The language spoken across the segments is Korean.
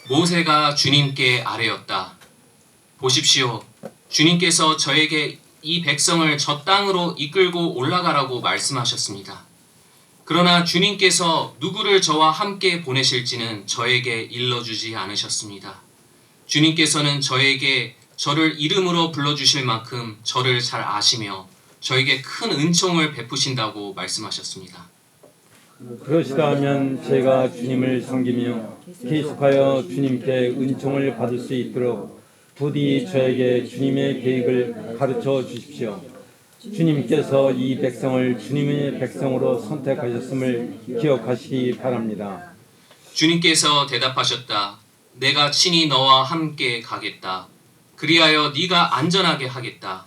모세가 주님께 아뢰었다. 보십시오. 주님께서 저에게 이 백성을 저 땅으로 이끌고 올라가라고 말씀하셨습니다. 그러나 주님께서 누구를 저와 함께 보내실지는 저에게 일러주지 않으셨습니다. 주님께서는 저에게 저를 이름으로 불러주실 만큼 저를 잘 아시며 저에게 큰 은총을 베푸신다고 말씀하셨습니다. 그러시다면 제가 주님을 섬기며 계속하여 주님께 은총을 받을 수 있도록 부디 저에게 주님의 계획을 가르쳐 주십시오. 주님께서 이 백성을 주님의 백성으로 선택하셨음을 기억하시기 바랍니다. 주님께서 대답하셨다. 내가 친히 너와 함께 가겠다. 그리하여 네가 안전하게 하겠다.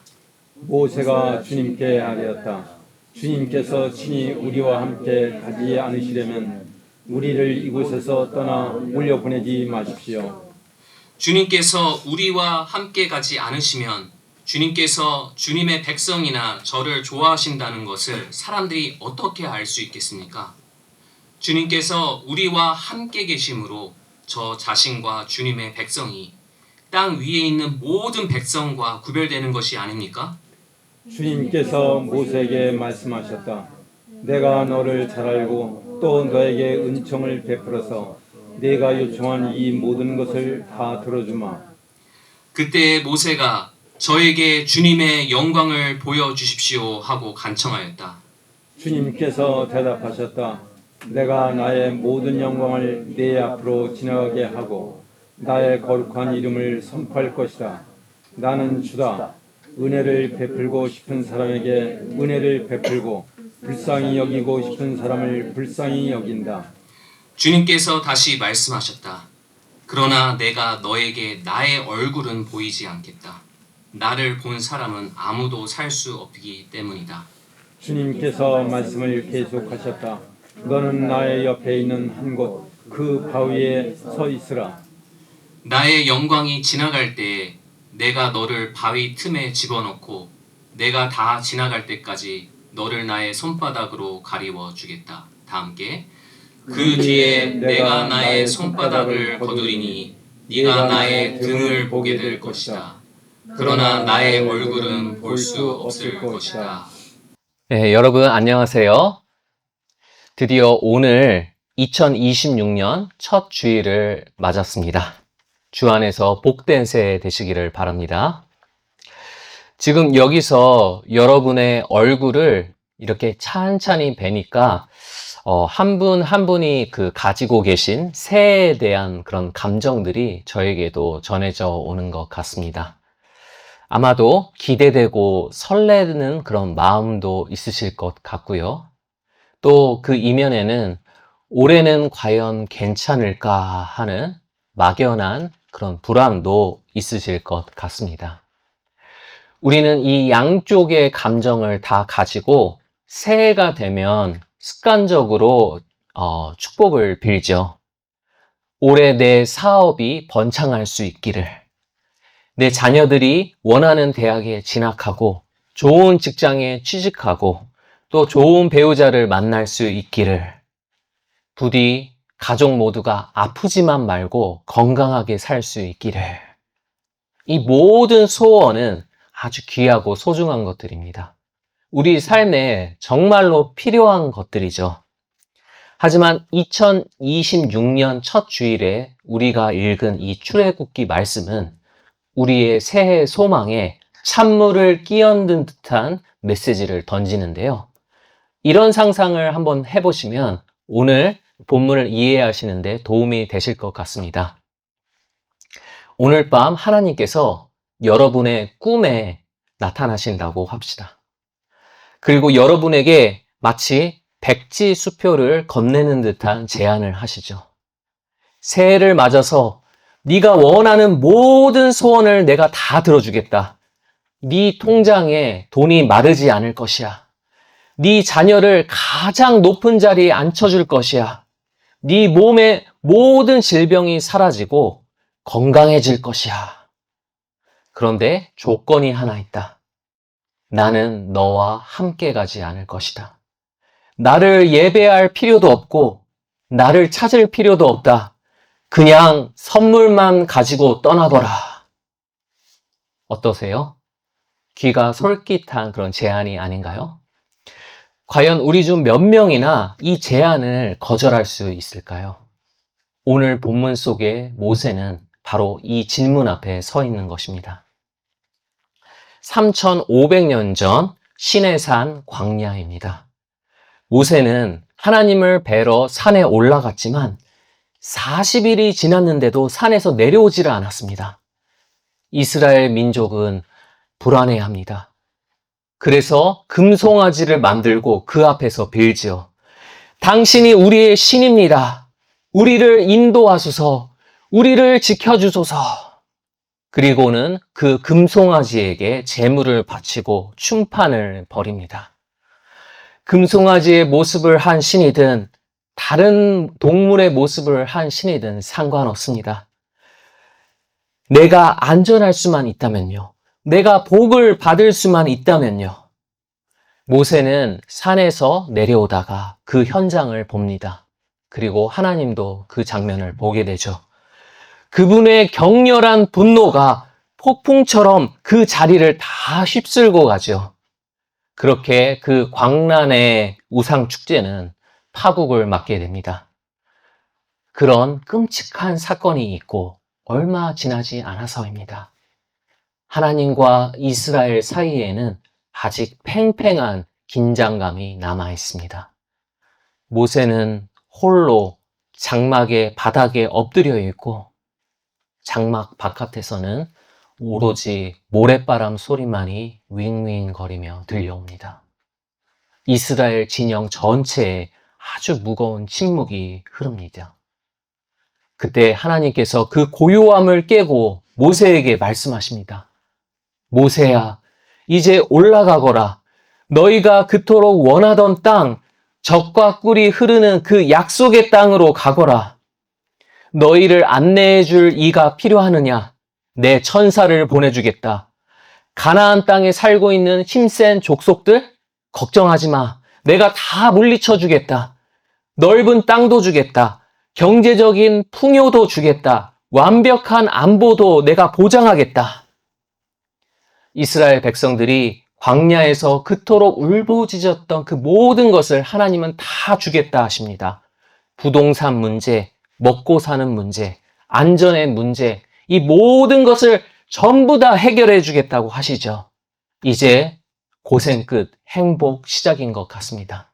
모세가 주님께 아뢰었다. 주님께서 친히 우리와 함께 가지 않으시려면 우리를 이곳에서 떠나 올려보내지 마십시오. 주님께서 우리와 함께 가지 않으시면 주님께서 주님의 백성이나 저를 좋아하신다는 것을 사람들이 어떻게 알 수 있겠습니까? 주님께서 우리와 함께 계심으로 저 자신과 주님의 백성이 땅 위에 있는 모든 백성과 구별되는 것이 아닙니까? 주님께서 모세에게 말씀하셨다. 내가 너를 잘 알고 또 너에게 은총을 베풀어서 내가 요청한 이 모든 것을 다 들어주마. 그때 모세가 저에게 주님의 영광을 보여주십시오 하고 간청하였다. 주님께서 대답하셨다. 내가 나의 모든 영광을 네 앞으로 지나가게 하고 나의 거룩한 이름을 선포할 것이다. 나는 주다. 은혜를 베풀고 싶은 사람에게 은혜를 베풀고 불쌍히 여기고 싶은 사람을 불쌍히 여긴다. 주님께서 다시 말씀하셨다. 그러나 내가 너에게 나의 얼굴은 보이지 않겠다. 나를 본 사람은 아무도 살 수 없기 때문이다. 주님께서 말씀을 계속하셨다. 너는 나의 옆에 있는 한 곳 그 바위에 서 있으라. 나의 영광이 지나갈 때에 내가 너를 바위 틈에 집어넣고 내가 다 지나갈 때까지 너를 나의 손바닥으로 가리워 주겠다. 다 함께. 그 뒤에 내가 나의 손바닥을 거두리니 네가 나의 등을 보게 될 것이다. 그러나 나의 얼굴은 볼 수 없을 것이다. 네, 여러분 안녕하세요. 드디어 오늘 2026년 첫 주일을 맞았습니다. 주 안에서 복된 새해 되시기를 바랍니다. 지금 여기서 여러분의 얼굴을 이렇게 찬찬히 뵈니까 한 분 한 분이 가지고 계신 새해에 대한 그런 감정들이 저에게도 전해져 오는 것 같습니다. 아마도 기대되고 설레는 그런 마음도 있으실 것 같고요. 또 그 이면에는 올해는 과연 괜찮을까 하는 막연한 그런 불안도 있으실 것 같습니다. 우리는 이 양쪽의 감정을 다 가지고 새해가 되면 습관적으로 축복을 빌죠. 올해 내 사업이 번창할 수 있기를, 내 자녀들이 원하는 대학에 진학하고 좋은 직장에 취직하고 또 좋은 배우자를 만날 수 있기를, 부디 가족 모두가 아프지만 말고 건강하게 살 수 있기를. 이 모든 소원은 아주 귀하고 소중한 것들입니다. 우리 삶에 정말로 필요한 것들이죠. 하지만 2026년 첫 주일에 우리가 읽은 이 출애굽기 말씀은 우리의 새해 소망에 찬물을 끼얹은 듯한 메시지를 던지는데요. 이런 상상을 한번 해보시면 오늘 본문을 이해하시는 데 도움이 되실 것 같습니다. 오늘 밤 하나님께서 여러분의 꿈에 나타나신다고 합시다. 그리고 여러분에게 마치 백지 수표를 건네는 듯한 제안을 하시죠. 새해를 맞아서 네가 원하는 모든 소원을 내가 다 들어주겠다. 네 통장에 돈이 마르지 않을 것이야. 네 자녀를 가장 높은 자리에 앉혀줄 것이야. 네 몸의 모든 질병이 사라지고 건강해질 것이야. 그런데 조건이 하나 있다. 나는 너와 함께 가지 않을 것이다. 나를 예배할 필요도 없고 나를 찾을 필요도 없다. 그냥 선물만 가지고 떠나거라. 어떠세요? 귀가 솔깃한 그런 제안이 아닌가요? 과연 우리 중 몇 명이나 이 제안을 거절할 수 있을까요? 오늘 본문 속에 모세는 바로 이 질문 앞에 서 있는 것입니다. 3,500년 전 시내산 광야입니다. 모세는 하나님을 뵈러 산에 올라갔지만 40일이 지났는데도 산에서 내려오지를 않았습니다. 이스라엘 민족은 불안해합니다. 그래서 금송아지를 만들고 그 앞에서 빌지요. 당신이 우리의 신입니다. 우리를 인도하소서. 우리를 지켜주소서. 그리고는 그 금송아지에게 제물을 바치고 충판을 벌입니다. 금송아지의 모습을 한 신이든 다른 동물의 모습을 한 신이든 상관없습니다. 내가 안전할 수만 있다면요. 내가 복을 받을 수만 있다면요. 모세는 산에서 내려오다가 그 현장을 봅니다. 그리고 하나님도 그 장면을 보게 되죠. 그분의 격렬한 분노가 폭풍처럼 그 자리를 다 휩쓸고 가죠. 그렇게 그 광란의 우상 축제는 파국을 맞게 됩니다. 그런 끔찍한 사건이 있고 얼마 지나지 않아서입니다. 하나님과 이스라엘 사이에는 아직 팽팽한 긴장감이 남아 있습니다. 모세는 홀로 장막의 바닥에 엎드려 있고 장막 바깥에서는 오로지 모래바람 소리만이 윙윙거리며 들려옵니다. 이스라엘 진영 전체에 아주 무거운 침묵이 흐릅니다. 그때 하나님께서 그 고요함을 깨고 모세에게 말씀하십니다. 모세야, 이제 올라가거라. 너희가 그토록 원하던 땅, 젖과 꿀이 흐르는 그 약속의 땅으로 가거라. 너희를 안내해 줄 이가 필요하느냐? 내 천사를 보내주겠다. 가나안 땅에 살고 있는 힘센 족속들? 걱정하지 마. 내가 다 물리쳐 주겠다. 넓은 땅도 주겠다. 경제적인 풍요도 주겠다. 완벽한 안보도 내가 보장하겠다. 이스라엘 백성들이 광야에서 그토록 울부짖었던 그 모든 것을 하나님은 다 주겠다 하십니다. 부동산 문제, 먹고 사는 문제, 안전의 문제, 이 모든 것을 전부 다 해결해 주겠다고 하시죠. 이제 고생 끝 행복 시작인 것 같습니다.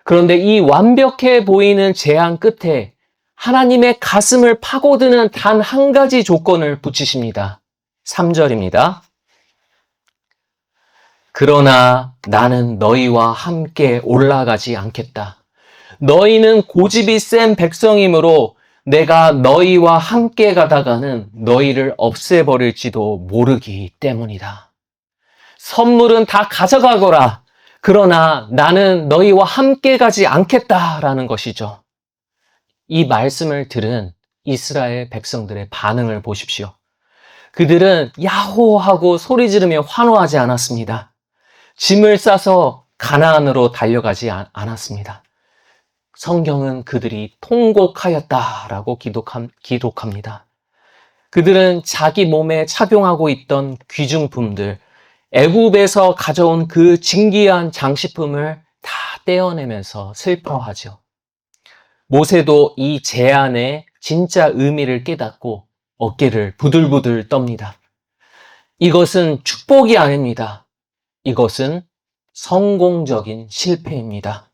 그런데 이 완벽해 보이는 제안 끝에 하나님의 가슴을 파고드는 단 한 가지 조건을 붙이십니다. 3절입니다. 그러나 나는 너희와 함께 올라가지 않겠다. 너희는 고집이 센 백성이므로 내가 너희와 함께 가다가는 너희를 없애버릴지도 모르기 때문이다. 선물은 다 가져가거라. 그러나 나는 너희와 함께 가지 않겠다라는 것이죠. 이 말씀을 들은 이스라엘 백성들의 반응을 보십시오. 그들은 야호하고 소리 지르며 환호하지 않았습니다. 짐을 싸서 가나안으로 달려가지 않았습니다. 성경은 그들이 통곡하였다라고 기록합니다. 그들은 자기 몸에 착용하고 있던 귀중품들, 애굽에서 가져온 그 진귀한 장식품을 다 떼어내면서 슬퍼하죠. 모세도 이 제안의 진짜 의미를 깨닫고 어깨를 부들부들 떱니다. 이것은 축복이 아닙니다. 이것은 성공적인 실패입니다.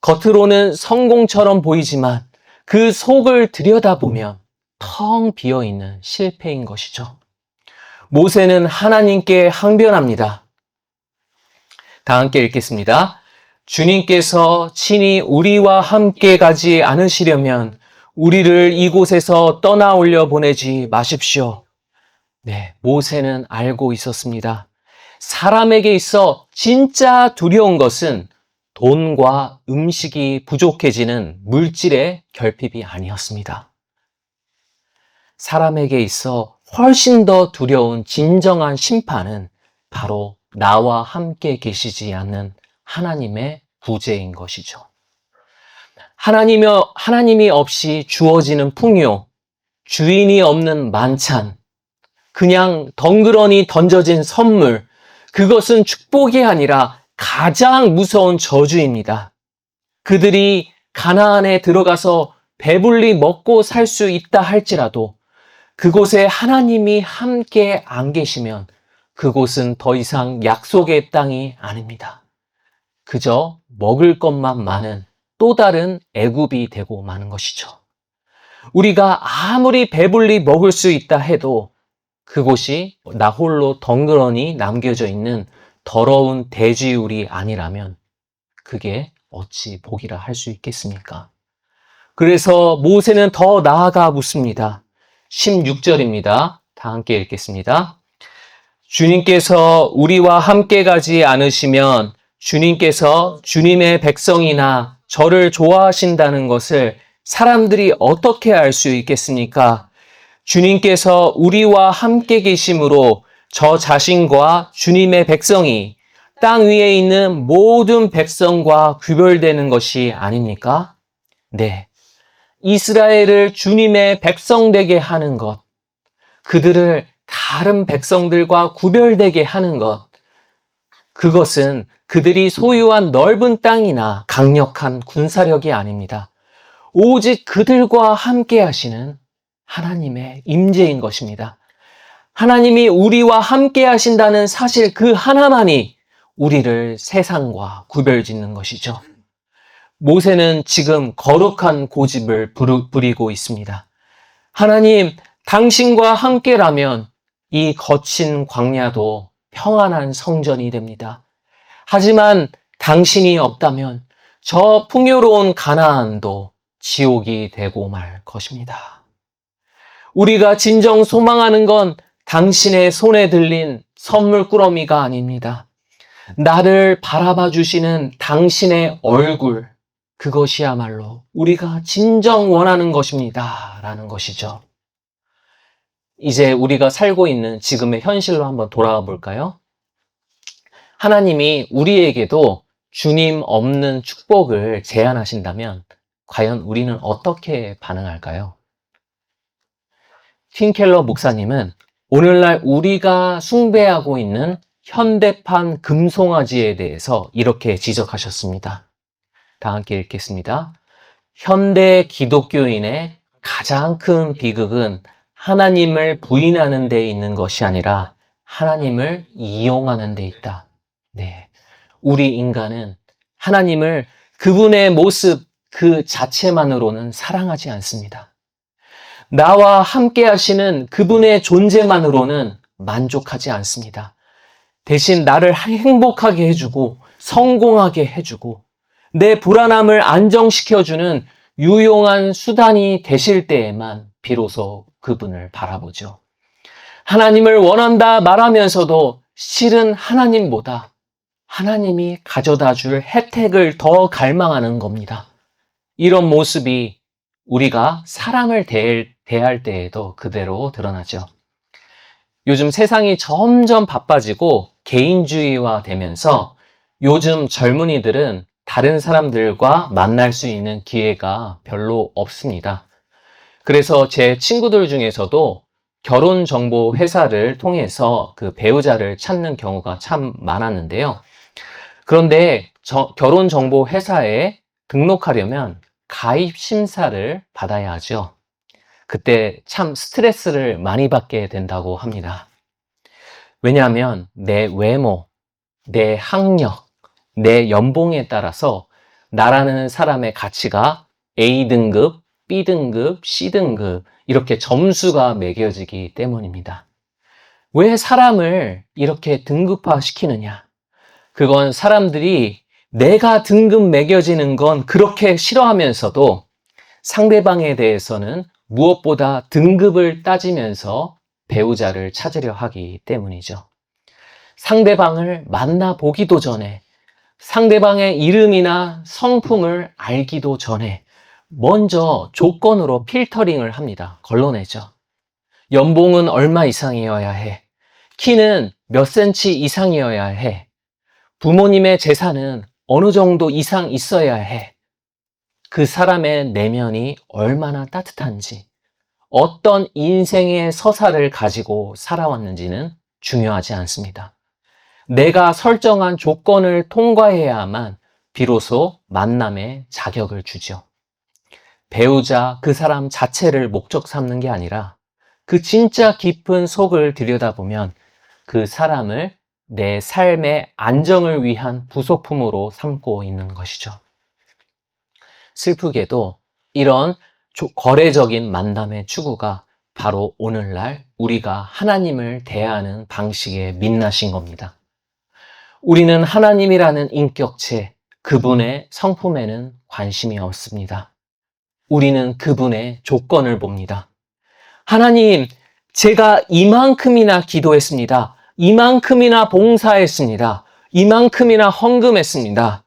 겉으로는 성공처럼 보이지만 그 속을 들여다보면 텅 비어있는 실패인 것이죠. 모세는 하나님께 항변합니다. 다 함께 읽겠습니다. 주님께서 친히 우리와 함께 가지 않으시려면 우리를 이곳에서 떠나올려 보내지 마십시오. 네, 모세는 알고 있었습니다. 사람에게 있어 진짜 두려운 것은 돈과 음식이 부족해지는 물질의 결핍이 아니었습니다. 사람에게 있어 훨씬 더 두려운 진정한 심판은 바로 나와 함께 계시지 않는 하나님의 부재인 것이죠. 하나님이 없이 주어지는 풍요, 주인이 없는 만찬, 그냥 덩그러니 던져진 선물, 그것은 축복이 아니라 가장 무서운 저주입니다. 그들이 가나안에 들어가서 배불리 먹고 살 수 있다 할지라도 그곳에 하나님이 함께 안 계시면 그곳은 더 이상 약속의 땅이 아닙니다. 그저 먹을 것만 많은 또 다른 애굽이 되고 마는 것이죠. 우리가 아무리 배불리 먹을 수 있다 해도 그곳이 나 홀로 덩그러니 남겨져 있는 더러운 돼지우리 아니라면 그게 어찌 복이라 할 수 있겠습니까? 그래서 모세는 더 나아가 묻습니다. 16절입니다. 다 함께 읽겠습니다. 주님께서 우리와 함께 가지 않으시면 주님께서 주님의 백성이나 저를 좋아하신다는 것을 사람들이 어떻게 알 수 있겠습니까? 주님께서 우리와 함께 계심으로 저 자신과 주님의 백성이 땅 위에 있는 모든 백성과 구별되는 것이 아닙니까? 네. 이스라엘을 주님의 백성 되게 하는 것, 그들을 다른 백성들과 구별되게 하는 것, 그것은 그들이 소유한 넓은 땅이나 강력한 군사력이 아닙니다. 오직 그들과 함께 하시는 하나님의 임재인 것입니다. 하나님이 우리와 함께 하신다는 사실 그 하나만이 우리를 세상과 구별짓는 것이죠. 모세는 지금 거룩한 고집을 부리고 있습니다. 하나님, 당신과 함께라면 이 거친 광야도 평안한 성전이 됩니다. 하지만 당신이 없다면 저 풍요로운 가나안도 지옥이 되고 말 것입니다. 우리가 진정 소망하는 건 당신의 손에 들린 선물 꾸러미가 아닙니다. 나를 바라봐 주시는 당신의 얼굴, 그것이야말로 우리가 진정 원하는 것입니다. 라는 것이죠. 이제 우리가 살고 있는 지금의 현실로 한번 돌아와 볼까요? 하나님이 우리에게도 주님 없는 축복을 제안하신다면 과연 우리는 어떻게 반응할까요? 팀 켈러 목사님은 오늘날 우리가 숭배하고 있는 현대판 금송아지에 대해서 이렇게 지적하셨습니다. 다 함께 읽겠습니다. 현대 기독교인의 가장 큰 비극은 하나님을 부인하는 데 있는 것이 아니라 하나님을 이용하는 데 있다. 네. 우리 인간은 하나님을 그분의 모습 그 자체만으로는 사랑하지 않습니다. 나와 함께 하시는 그분의 존재만으로는 만족하지 않습니다. 대신 나를 행복하게 해주고 성공하게 해주고 내 불안함을 안정시켜주는 유용한 수단이 되실 때에만 비로소 그분을 바라보죠. 하나님을 원한다 말하면서도 실은 하나님보다 하나님이 가져다 줄 혜택을 더 갈망하는 겁니다. 이런 모습이 우리가 사람을 대할 때에도 그대로 드러나죠. 요즘 세상이 점점 바빠지고 개인주의화 되면서 요즘 젊은이들은 다른 사람들과 만날 수 있는 기회가 별로 없습니다. 그래서 제 친구들 중에서도 결혼정보 회사를 통해서 그 배우자를 찾는 경우가 참 많았는데요. 그런데 결혼정보 회사에 등록하려면 가입 심사를 받아야 하죠. 그때 참 스트레스를 많이 받게 된다고 합니다. 왜냐하면 내 외모, 내 학력, 내 연봉에 따라서 나라는 사람의 가치가 A등급, B등급, C등급 이렇게 점수가 매겨지기 때문입니다. 왜 사람을 이렇게 등급화시키느냐? 그건 사람들이 내가 등급 매겨지는 건 그렇게 싫어하면서도 상대방에 대해서는 무엇보다 등급을 따지면서 배우자를 찾으려 하기 때문이죠. 상대방을 만나보기도 전에 상대방의 이름이나 성품을 알기도 전에 먼저 조건으로 필터링을 합니다. 걸러내죠. 연봉은 얼마 이상이어야 해. 키는 몇 센치 이상이어야 해. 부모님의 재산은 어느 정도 이상 있어야 해. 그 사람의 내면이 얼마나 따뜻한지, 어떤 인생의 서사를 가지고 살아왔는지는 중요하지 않습니다. 내가 설정한 조건을 통과해야만 비로소 만남의 자격을 주죠. 배우자 그 사람 자체를 목적 삼는 게 아니라 그 진짜 깊은 속을 들여다보면 그 사람을 내 삶의 안정을 위한 부속품으로 삼고 있는 것이죠. 슬프게도 이런 거래적인 만남의 추구가 바로 오늘날 우리가 하나님을 대하는 방식의 민낯인 겁니다. 우리는 하나님이라는 인격체, 그분의 성품에는 관심이 없습니다. 우리는 그분의 조건을 봅니다. 하나님, 제가 이만큼이나 기도했습니다. 이만큼이나 봉사했습니다. 이만큼이나 헌금했습니다.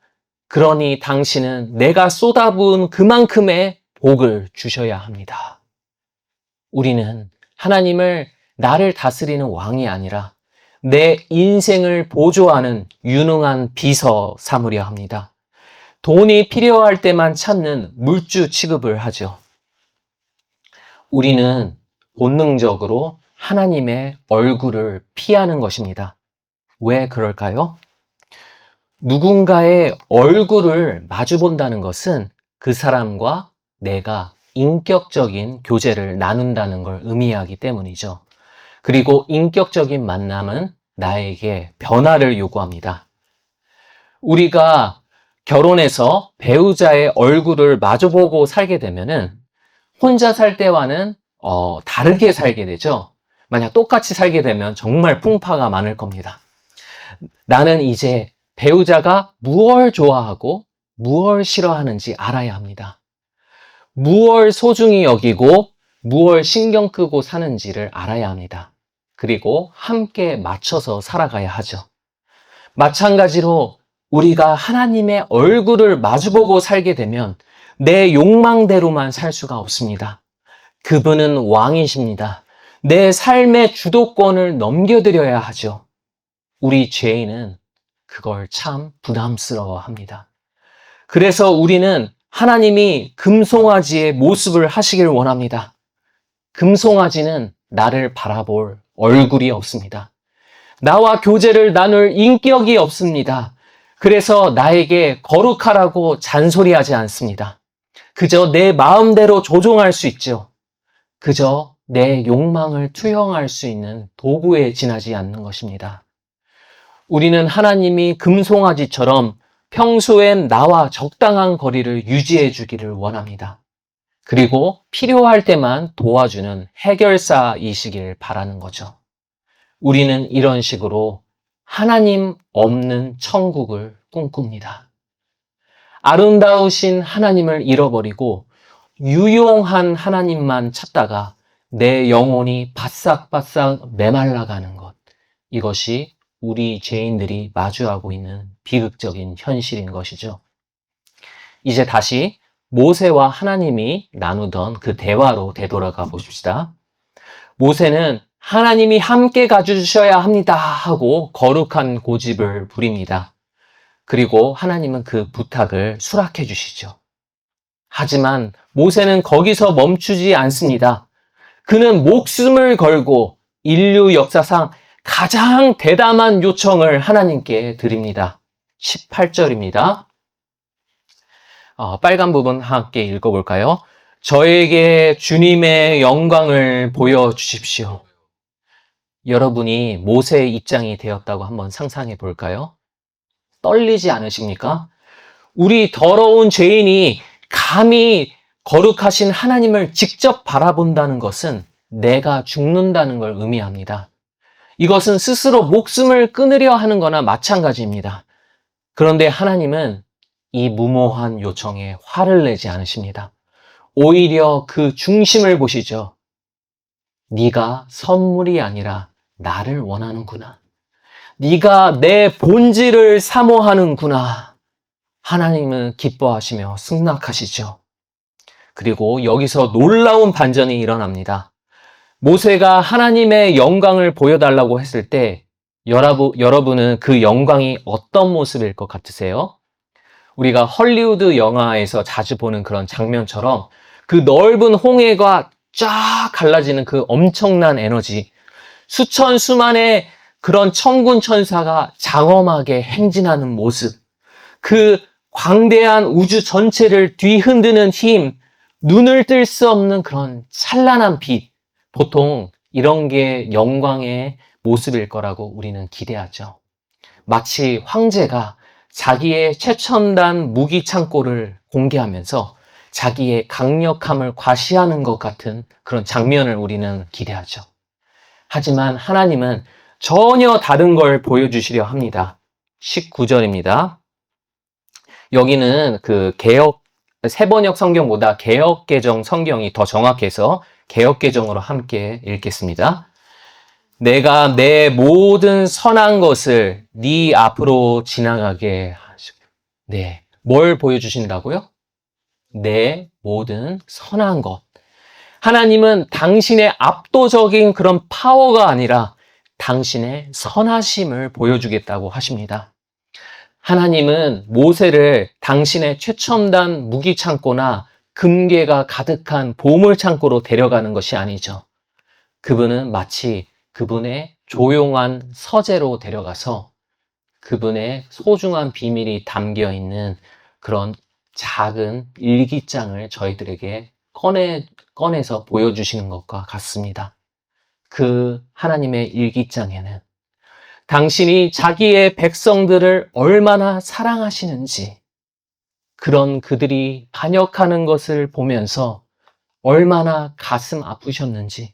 그러니 당신은 내가 쏟아부은 그만큼의 복을 주셔야 합니다. 우리는 하나님을 나를 다스리는 왕이 아니라 내 인생을 보조하는 유능한 비서 삼으려 합니다. 돈이 필요할 때만 찾는 물주 취급을 하죠. 우리는 본능적으로 하나님의 얼굴을 피하는 것입니다. 왜 그럴까요? 누군가의 얼굴을 마주본다는 것은 그 사람과 내가 인격적인 교제를 나눈다는 걸 의미하기 때문이죠. 그리고 인격적인 만남은 나에게 변화를 요구합니다. 우리가 결혼해서 배우자의 얼굴을 마주보고 살게 되면은 혼자 살 때와는 다르게 살게 되죠. 만약 똑같이 살게 되면 정말 풍파가 많을 겁니다. 나는 이제 배우자가 무엇을 좋아하고 무엇을 싫어하는지 알아야 합니다. 무엇을 소중히 여기고 무엇을 신경 끄고 사는지를 알아야 합니다. 그리고 함께 맞춰서 살아가야 하죠. 마찬가지로 우리가 하나님의 얼굴을 마주보고 살게 되면 내 욕망대로만 살 수가 없습니다. 그분은 왕이십니다. 내 삶의 주도권을 넘겨드려야 하죠. 우리 죄인은 그걸 참 부담스러워합니다. 그래서 우리는 하나님이 금송아지의 모습을 하시길 원합니다. 금송아지는 나를 바라볼 얼굴이 없습니다. 나와 교제를 나눌 인격이 없습니다. 그래서 나에게 거룩하라고 잔소리하지 않습니다. 그저 내 마음대로 조종할 수 있죠. 그저 내 욕망을 투영할 수 있는 도구에 지나지 않는 것입니다. 우리는 하나님이 금송아지처럼 평소엔 나와 적당한 거리를 유지해 주기를 원합니다. 그리고 필요할 때만 도와주는 해결사이시길 바라는 거죠. 우리는 이런 식으로 하나님 없는 천국을 꿈꿉니다. 아름다우신 하나님을 잃어버리고 유용한 하나님만 찾다가 내 영혼이 바싹바싹 메말라가는 것. 이것이 우리 죄인들이 마주하고 있는 비극적인 현실인 것이죠. 이제 다시 모세와 하나님이 나누던 그 대화로 되돌아가 보십시다. 모세는 하나님이 함께 가주셔야 합니다 하고 거룩한 고집을 부립니다. 그리고 하나님은 그 부탁을 수락해 주시죠. 하지만 모세는 거기서 멈추지 않습니다. 그는 목숨을 걸고 인류 역사상 가장 대담한 요청을 하나님께 드립니다. 18절입니다. 빨간 부분 함께 읽어볼까요? 저에게 주님의 영광을 보여주십시오. 여러분이 모세의 입장이 되었다고 한번 상상해 볼까요? 떨리지 않으십니까? 우리 더러운 죄인이 감히 거룩하신 하나님을 직접 바라본다는 것은 내가 죽는다는 걸 의미합니다. 이것은 스스로 목숨을 끊으려 하는 거나 마찬가지입니다. 그런데 하나님은 이 무모한 요청에 화를 내지 않으십니다. 오히려 그 중심을 보시죠. 네가 선물이 아니라 나를 원하는구나. 네가 내 본질을 사모하는구나. 하나님은 기뻐하시며 승낙하시죠. 그리고 여기서 놀라운 반전이 일어납니다. 모세가 하나님의 영광을 보여달라고 했을 때 여러분은 그 영광이 어떤 모습일 것 같으세요? 우리가 헐리우드 영화에서 자주 보는 그런 장면처럼 그 넓은 홍해가 쫙 갈라지는 그 엄청난 에너지, 수천 수만의 그런 천군 천사가 장엄하게 행진하는 모습, 그 광대한 우주 전체를 뒤흔드는 힘, 눈을 뜰 수 없는 그런 찬란한 빛, 보통 이런 게 영광의 모습일 거라고 우리는 기대하죠. 마치 황제가 자기의 최첨단 무기 창고를 공개하면서 자기의 강력함을 과시하는 것 같은 그런 장면을 우리는 기대하죠. 하지만 하나님은 전혀 다른 걸 보여주시려 합니다. 19절입니다. 여기는 그 새번역 성경보다 개역개정 성경이 더 정확해서 개역개정으로 함께 읽겠습니다. 내가 내 모든 선한 것을 네 앞으로 지나가게 하시고. 네, 뭘 보여주신다고요? 내 모든 선한 것. 하나님은 당신의 압도적인 그런 파워가 아니라 당신의 선하심을 보여주겠다고 하십니다. 하나님은 모세를 당신의 최첨단 무기 창고나 금괴가 가득한 보물 창고로 데려가는 것이 아니죠. 그분은 마치 그분의 조용한 서재로 데려가서 그분의 소중한 비밀이 담겨 있는 그런 작은 일기장을 저희들에게 꺼내서 보여주시는 것과 같습니다. 그 하나님의 일기장에는 당신이 자기의 백성들을 얼마나 사랑하시는지, 그런 그들이 반역하는 것을 보면서 얼마나 가슴 아프셨는지,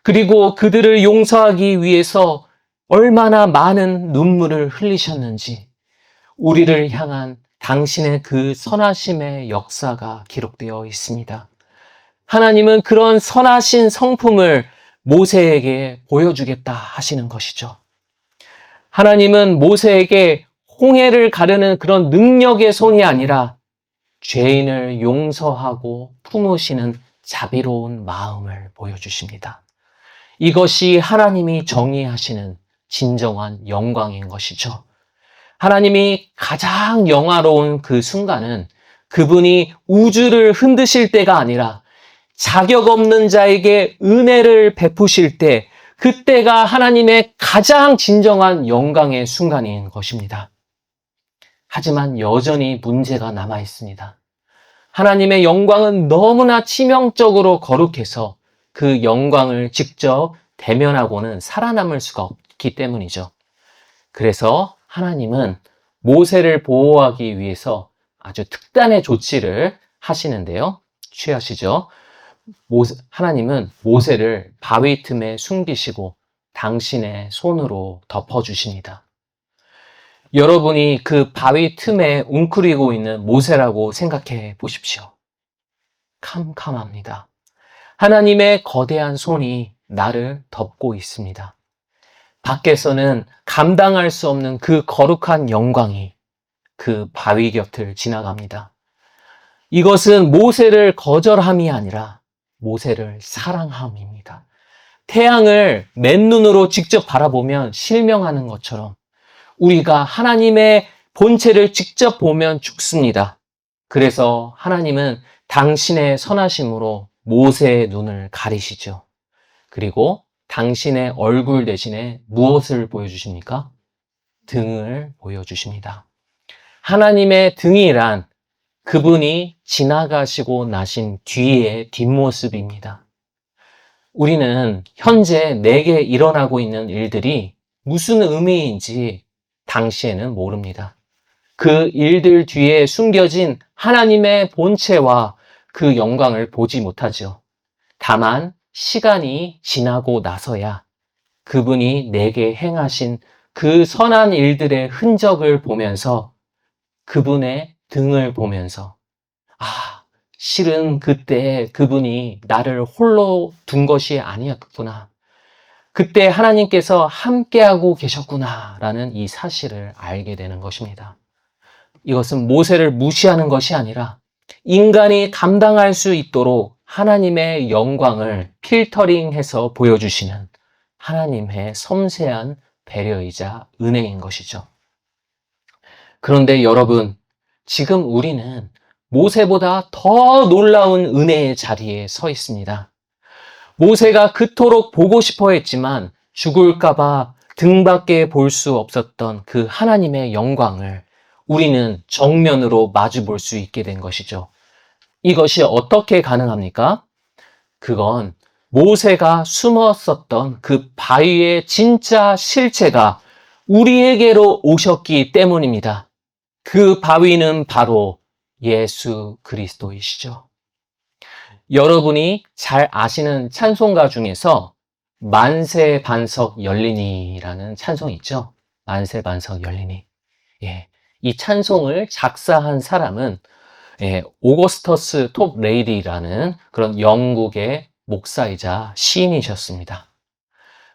그리고 그들을 용서하기 위해서 얼마나 많은 눈물을 흘리셨는지, 우리를 향한 당신의 그 선하심의 역사가 기록되어 있습니다. 하나님은 그런 선하신 성품을 모세에게 보여주겠다 하시는 것이죠. 하나님은 모세에게 홍해를 가르는 그런 능력의 손이 아니라 죄인을 용서하고 품으시는 자비로운 마음을 보여주십니다. 이것이 하나님이 정의하시는 진정한 영광인 것이죠. 하나님이 가장 영화로운 그 순간은 그분이 우주를 흔드실 때가 아니라 자격 없는 자에게 은혜를 베푸실 때, 그때가 하나님의 가장 진정한 영광의 순간인 것입니다. 하지만 여전히 문제가 남아 있습니다. 하나님의 영광은 너무나 치명적으로 거룩해서 그 영광을 직접 대면하고는 살아남을 수가 없기 때문이죠. 그래서 하나님은 모세를 보호하기 위해서 아주 특단의 조치를 하시는데요. 취하시죠. 하나님은 모세를 바위 틈에 숨기시고 당신의 손으로 덮어주십니다. 여러분이 그 바위 틈에 웅크리고 있는 모세라고 생각해 보십시오. 캄캄합니다. 하나님의 거대한 손이 나를 덮고 있습니다. 밖에서는 감당할 수 없는 그 거룩한 영광이 그 바위 곁을 지나갑니다. 이것은 모세를 거절함이 아니라 모세를 사랑함입니다. 태양을 맨눈으로 직접 바라보면 실명하는 것처럼 우리가 하나님의 본체를 직접 보면 죽습니다. 그래서 하나님은 당신의 선하심으로 모세의 눈을 가리시죠. 그리고 당신의 얼굴 대신에 무엇을 보여주십니까? 등을 보여주십니다. 하나님의 등이란 그분이 지나가시고 나신 뒤의 뒷모습입니다. 우리는 현재 내게 일어나고 있는 일들이 무슨 의미인지 당시에는 모릅니다. 그 일들 뒤에 숨겨진 하나님의 본체와 그 영광을 보지 못하죠. 다만 시간이 지나고 나서야 그분이 내게 행하신 그 선한 일들의 흔적을 보면서 그분의 등을 보면서 실은 그때 그분이 나를 홀로 둔 것이 아니었구나. 그때 하나님께서 함께하고 계셨구나 라는 이 사실을 알게 되는 것입니다. 이것은 모세를 무시하는 것이 아니라 인간이 감당할 수 있도록 하나님의 영광을 필터링해서 보여주시는 하나님의 섬세한 배려이자 은혜인 것이죠. 그런데 여러분, 지금 우리는 모세보다 더 놀라운 은혜의 자리에 서 있습니다. 모세가 그토록 보고 싶어 했지만 죽을까봐 등밖에 볼 수 없었던 그 하나님의 영광을 우리는 정면으로 마주 볼 수 있게 된 것이죠. 이것이 어떻게 가능합니까? 그건 모세가 숨었었던 그 바위의 진짜 실체가 우리에게로 오셨기 때문입니다. 그 바위는 바로 예수 그리스도이시죠. 여러분이 잘 아시는 찬송가 중에서 만세 반석 열리니라는 찬송이 있죠. 만세 반석 열리니. 예, 이 찬송을 작사한 사람은 오거스터스 톱 레이리라는 그런 영국의 목사이자 시인이셨습니다.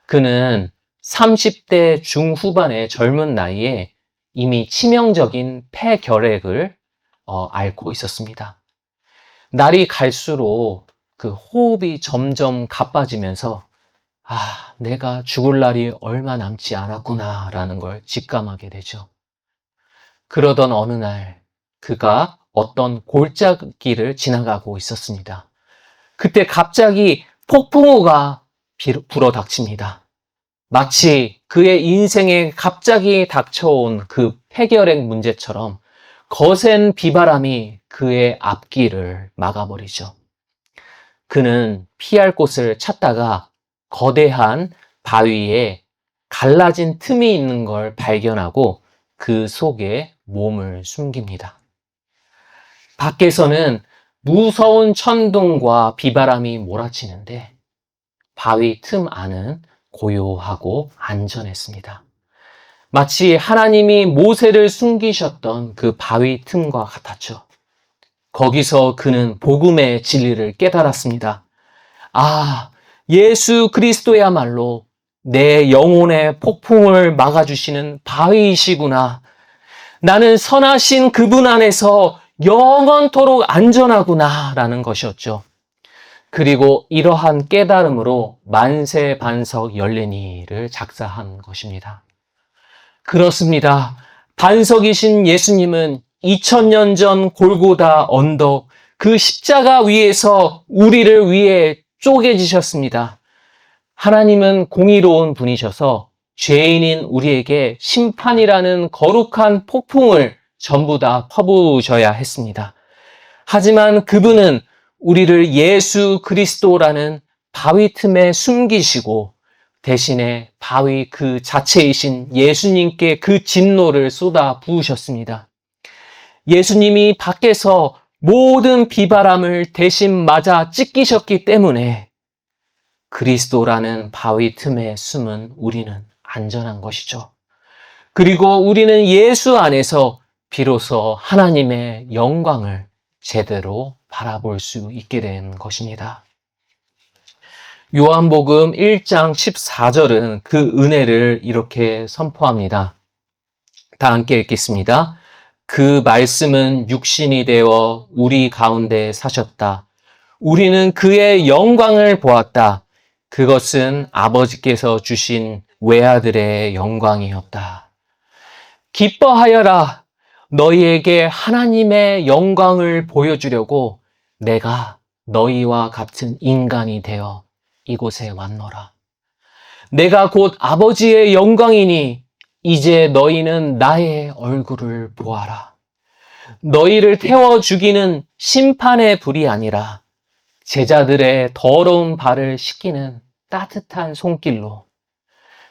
그는 30대 중후반의 젊은 나이에 이미 치명적인 폐결핵을 앓고 있었습니다. 날이 갈수록 그 호흡이 점점 가빠지면서 내가 죽을 날이 얼마 남지 않았구나라는 걸 직감하게 되죠. 그러던 어느 날 그가 어떤 골짜기를 지나가고 있었습니다. 그때 갑자기 폭풍우가 불어닥칩니다. 마치 그의 인생에 갑자기 닥쳐온 그 폐결핵 문제처럼 거센 비바람이 그의 앞길을 막아버리죠. 그는 피할 곳을 찾다가 거대한 바위에 갈라진 틈이 있는 걸 발견하고 그 속에 몸을 숨깁니다. 밖에서는 무서운 천둥과 비바람이 몰아치는데 바위 틈 안은 고요하고 안전했습니다. 마치 하나님이 모세를 숨기셨던 그 바위 틈과 같았죠. 거기서 그는 복음의 진리를 깨달았습니다. 예수 그리스도야말로 내 영혼의 폭풍을 막아주시는 바위이시구나. 나는 선하신 그분 안에서 영원토록 안전하구나 라는 것이었죠. 그리고 이러한 깨달음으로 만세 반석 열리니를 작사한 것입니다. 그렇습니다. 반석이신 예수님은 2000년 전 골고다 언덕 그 십자가 위에서 우리를 위해 쪼개지셨습니다. 하나님은 공의로운 분이셔서 죄인인 우리에게 심판이라는 거룩한 폭풍을 전부 다 퍼부으셔야 했습니다. 하지만 그분은 우리를 예수 그리스도라는 바위 틈에 숨기시고 대신에 바위 그 자체이신 예수님께 그 진노를 쏟아 부으셨습니다. 예수님이 밖에서 모든 비바람을 대신 맞아 찢기셨기 때문에 그리스도라는 바위 틈에 숨은 우리는 안전한 것이죠. 그리고 우리는 예수 안에서 비로소 하나님의 영광을 제대로 바라볼 수 있게 된 것입니다. 요한복음 1장 14절은 그 은혜를 이렇게 선포합니다. 다 함께 읽겠습니다. 그 말씀은 육신이 되어 우리 가운데 사셨다. 우리는 그의 영광을 보았다. 그것은 아버지께서 주신 외아들의 영광이었다. 기뻐하여라. 너희에게 하나님의 영광을 보여주려고 내가 너희와 같은 인간이 되어 이곳에 왔노라. 내가 곧 아버지의 영광이니 이제 너희는 나의 얼굴을 보아라. 너희를 태워 죽이는 심판의 불이 아니라 제자들의 더러운 발을 씻기는 따뜻한 손길로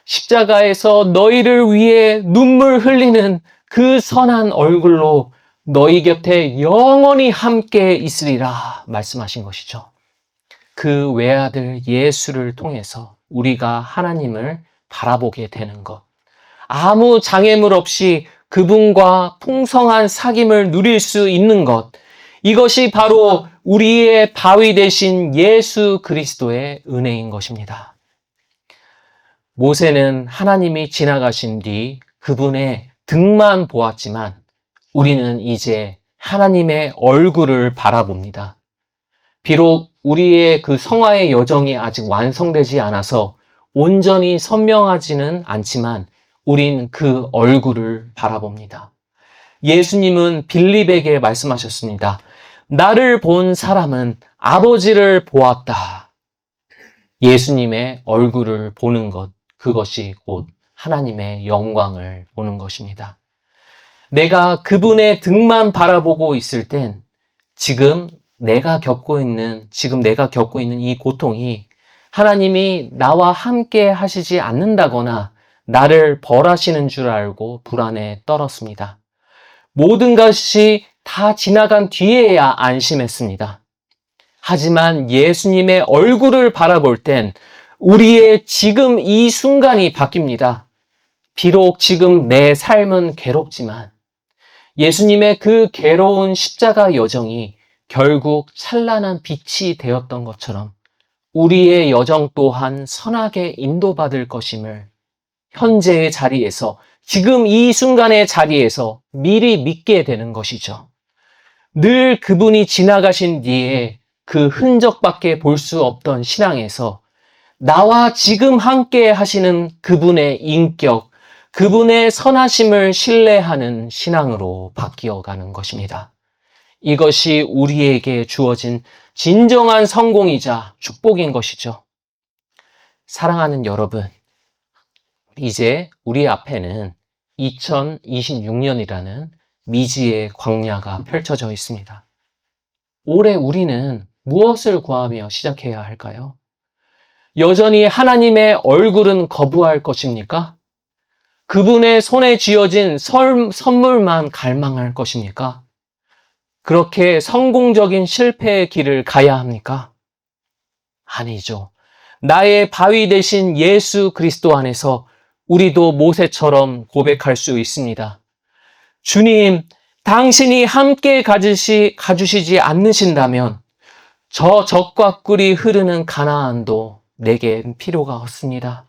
십자가에서 너희를 위해 눈물 흘리는 그 선한 얼굴로 너희 곁에 영원히 함께 있으리라 말씀하신 것이죠. 그 외아들 예수를 통해서 우리가 하나님을 바라보게 되는 것, 아무 장애물 없이 그분과 풍성한 사귐을 누릴 수 있는 것, 이것이 바로 우리의 바위 되신 예수 그리스도의 은혜인 것입니다. 모세는 하나님이 지나가신 뒤 그분의 등만 보았지만 우리는 이제 하나님의 얼굴을 바라봅니다. 비록 우리의 그 성화의 여정이 아직 완성되지 않아서 온전히 선명하지는 않지만 우린 그 얼굴을 바라봅니다. 예수님은 빌립에게 말씀하셨습니다. 나를 본 사람은 아버지를 보았다. 예수님의 얼굴을 보는 것, 그것이 곧 하나님의 영광을 보는 것입니다. 내가 그분의 등만 바라보고 있을 땐 지금 내가 겪고 있는 이 고통이 하나님이 나와 함께 하시지 않는다거나 나를 벌하시는 줄 알고 불안에 떨었습니다. 모든 것이 다 지나간 뒤에야 안심했습니다. 하지만 예수님의 얼굴을 바라볼 땐 우리의 지금 이 순간이 바뀝니다. 비록 지금 내 삶은 괴롭지만 예수님의 그 괴로운 십자가 여정이 결국 찬란한 빛이 되었던 것처럼 우리의 여정 또한 선하게 인도받을 것임을 현재의 자리에서, 지금 이 순간의 자리에서 미리 믿게 되는 것이죠. 늘 그분이 지나가신 뒤에 그 흔적밖에 볼 수 없던 신앙에서 나와 지금 함께 하시는 그분의 인격, 그분의 선하심을 신뢰하는 신앙으로 바뀌어가는 것입니다. 이것이 우리에게 주어진 진정한 성공이자 축복인 것이죠. 사랑하는 여러분, 이제 우리 앞에는 2026년이라는 미지의 광야가 펼쳐져 있습니다. 올해 우리는 무엇을 구하며 시작해야 할까요? 여전히 하나님의 얼굴은 거부할 것입니까? 그분의 손에 쥐어진 선물만 갈망할 것입니까? 그렇게 성공적인 실패의 길을 가야 합니까? 아니죠. 나의 바위 되신 예수 그리스도 안에서 우리도 모세처럼 고백할 수 있습니다. 주님, 당신이 함께 가주시지 않으신다면 저 적과 꿀이 흐르는 가나안도 내겐 필요가 없습니다.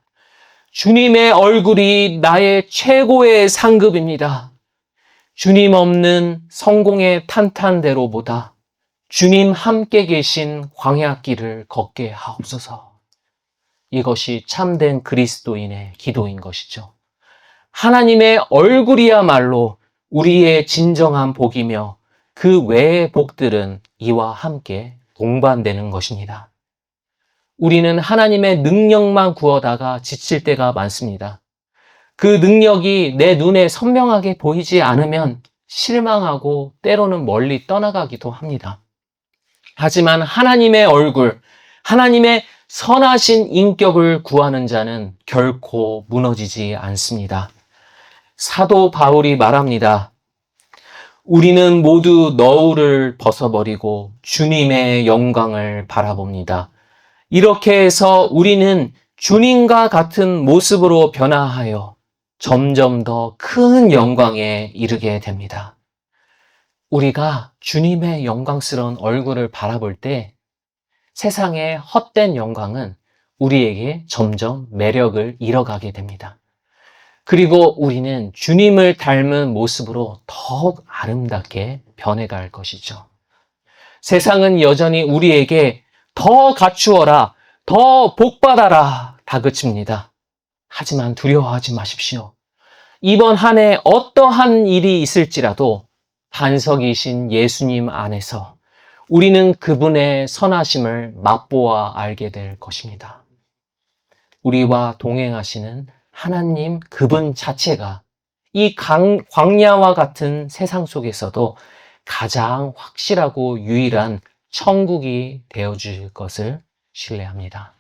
주님의 얼굴이 나의 최고의 상급입니다. 주님 없는 성공의 탄탄대로보다 주님 함께 계신 광야길을 걷게 하옵소서. 이것이 참된 그리스도인의 기도인 것이죠. 하나님의 얼굴이야말로 우리의 진정한 복이며 그 외의 복들은 이와 함께 동반되는 것입니다. 우리는 하나님의 능력만 구하다가 지칠 때가 많습니다. 그 능력이 내 눈에 선명하게 보이지 않으면 실망하고 때로는 멀리 떠나가기도 합니다. 하지만 하나님의 얼굴, 하나님의 선하신 인격을 구하는 자는 결코 무너지지 않습니다. 사도 바울이 말합니다. 우리는 모두 너울을 벗어버리고 주님의 영광을 바라봅니다. 이렇게 해서 우리는 주님과 같은 모습으로 변화하여 점점 더 큰 영광에 이르게 됩니다. 우리가 주님의 영광스러운 얼굴을 바라볼 때 세상의 헛된 영광은 우리에게 점점 매력을 잃어가게 됩니다. 그리고 우리는 주님을 닮은 모습으로 더욱 아름답게 변해갈 것이죠. 세상은 여전히 우리에게 더 갖추어라, 더 복받아라 다그칩니다. 하지만 두려워하지 마십시오. 이번 한 해 어떠한 일이 있을지라도 반석이신 예수님 안에서 우리는 그분의 선하심을 맛보아 알게 될 것입니다. 우리와 동행하시는 하나님 그분 자체가 이 광야와 같은 세상 속에서도 가장 확실하고 유일한 천국이 되어주실 것을 신뢰합니다.